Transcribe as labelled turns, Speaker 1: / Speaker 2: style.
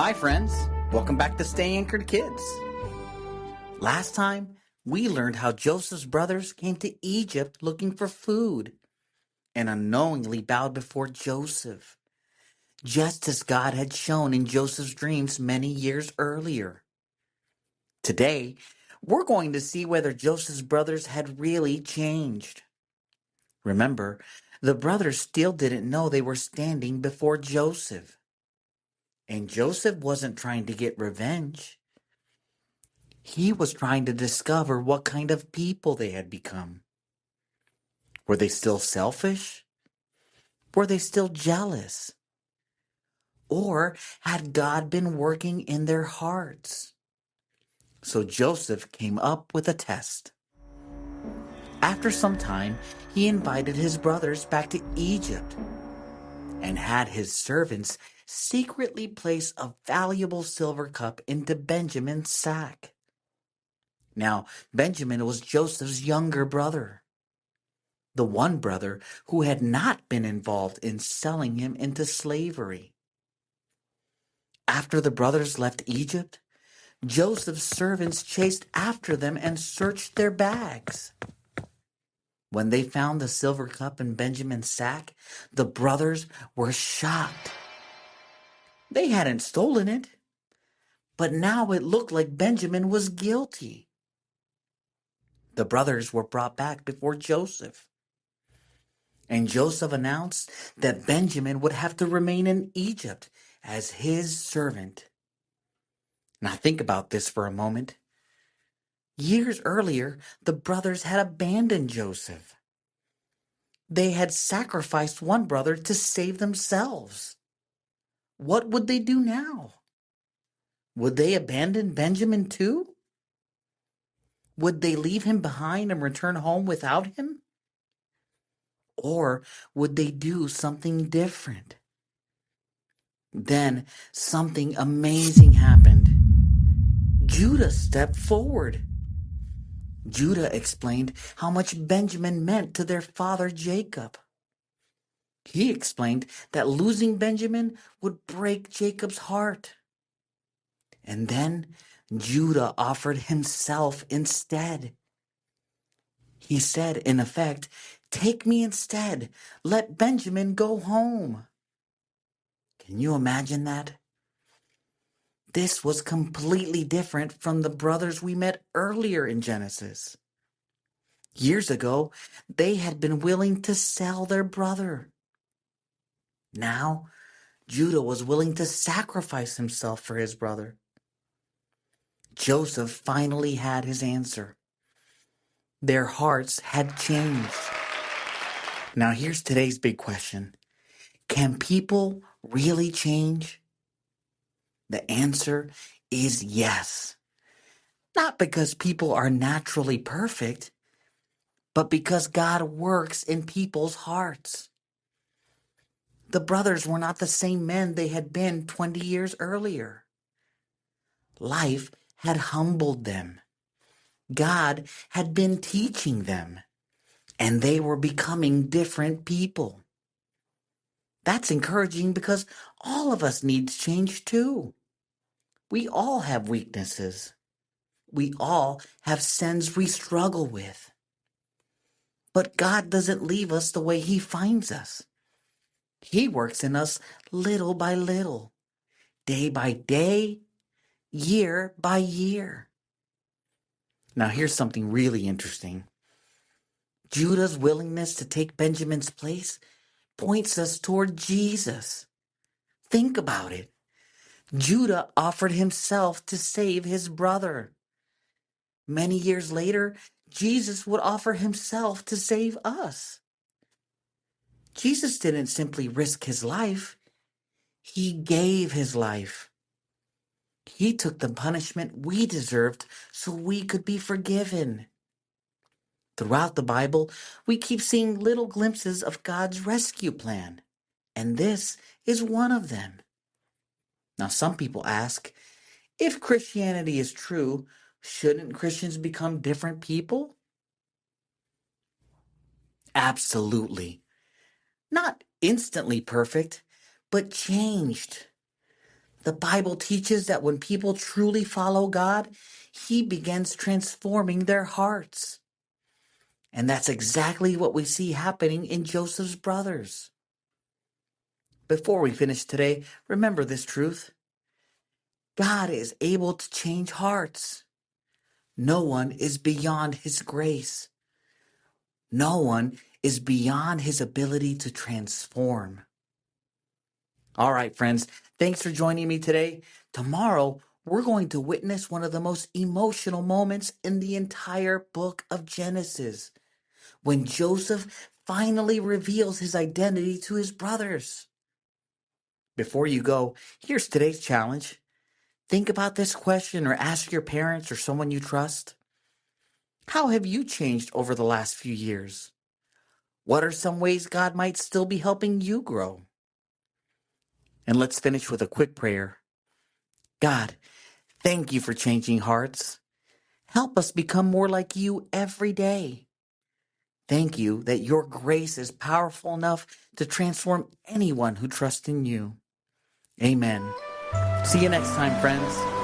Speaker 1: Hi, friends. Welcome back to Stay Anchored Kids. Last time, we learned how Joseph's brothers came to Egypt looking for food and unknowingly bowed before Joseph, just as God had shown in Joseph's dreams many years earlier. Today, we're going to see whether Joseph's brothers had really changed. Remember, the brothers still didn't know they were standing before Joseph. And Joseph wasn't trying to get revenge. He was trying to discover what kind of people they had become. Were they still selfish? Were they still jealous? Or had God been working in their hearts? So Joseph came up with a test. After some time, he invited his brothers back to Egypt and had his servants secretly place a valuable silver cup into Benjamin's sack. Now, Benjamin was Joseph's younger brother, the one brother who had not been involved in selling him into slavery. After the brothers left Egypt, Joseph's servants chased after them and searched their bags. When they found the silver cup in Benjamin's sack, the brothers were shocked. They hadn't stolen it, but now it looked like Benjamin was guilty. The brothers were brought back before Joseph, and Joseph announced that Benjamin would have to remain in Egypt as his servant. Now think about this for a moment. Years earlier, the brothers had abandoned Joseph. They had sacrificed one brother to save themselves. What would they do now? Would they abandon Benjamin too? Would they leave him behind and return home without him? Or would they do something different? Then something amazing happened. Judah stepped forward. Judah explained how much Benjamin meant to their father Jacob. He explained that losing Benjamin would break Jacob's heart. And then Judah offered himself instead. He said, in effect, "Take me instead. Let Benjamin go home." Can you imagine that? This was completely different from the brothers we met earlier in Genesis. Years ago, they had been willing to sell their brother. Now, Judah was willing to sacrifice himself for his brother. Joseph finally had his answer. Their hearts had changed. Now, here's today's big question. Can people really change? The answer is yes. Not because people are naturally perfect, but because God works in people's hearts. The brothers were not the same men they had been 20 years earlier. Life had humbled them. God had been teaching them, and they were becoming different people. That's encouraging because all of us need change too. We all have weaknesses. We all have sins we struggle with. But God doesn't leave us the way He finds us. He works in us little by little, day by day, year by year. Now here's something really interesting. Judah's willingness to take Benjamin's place points us toward Jesus. Think about it. Judah offered himself to save his brother. Many years later, Jesus would offer himself to save us. Jesus didn't simply risk his life. He gave his life. He took the punishment we deserved so we could be forgiven. Throughout the Bible, we keep seeing little glimpses of God's rescue plan, and this is one of them. Now, some people ask, if Christianity is true, shouldn't Christians become different people? Absolutely. Not instantly perfect, but changed. The Bible teaches that when people truly follow God, He begins transforming their hearts. And that's exactly what we see happening in Joseph's brothers. Before we finish today, remember this truth. God is able to change hearts. No one is beyond His grace. No one is beyond His ability to transform. All right, friends, thanks for joining me today. Tomorrow, we're going to witness one of the most emotional moments in the entire book of Genesis, when Joseph finally reveals his identity to his brothers. Before you go, here's today's challenge. Think about this question or ask your parents or someone you trust. How have you changed over the last few years? What are some ways God might still be helping you grow? And let's finish with a quick prayer. God, thank you for changing hearts. Help us become more like you every day. Thank you that your grace is powerful enough to transform anyone who trusts in you. Amen. See you next time, friends.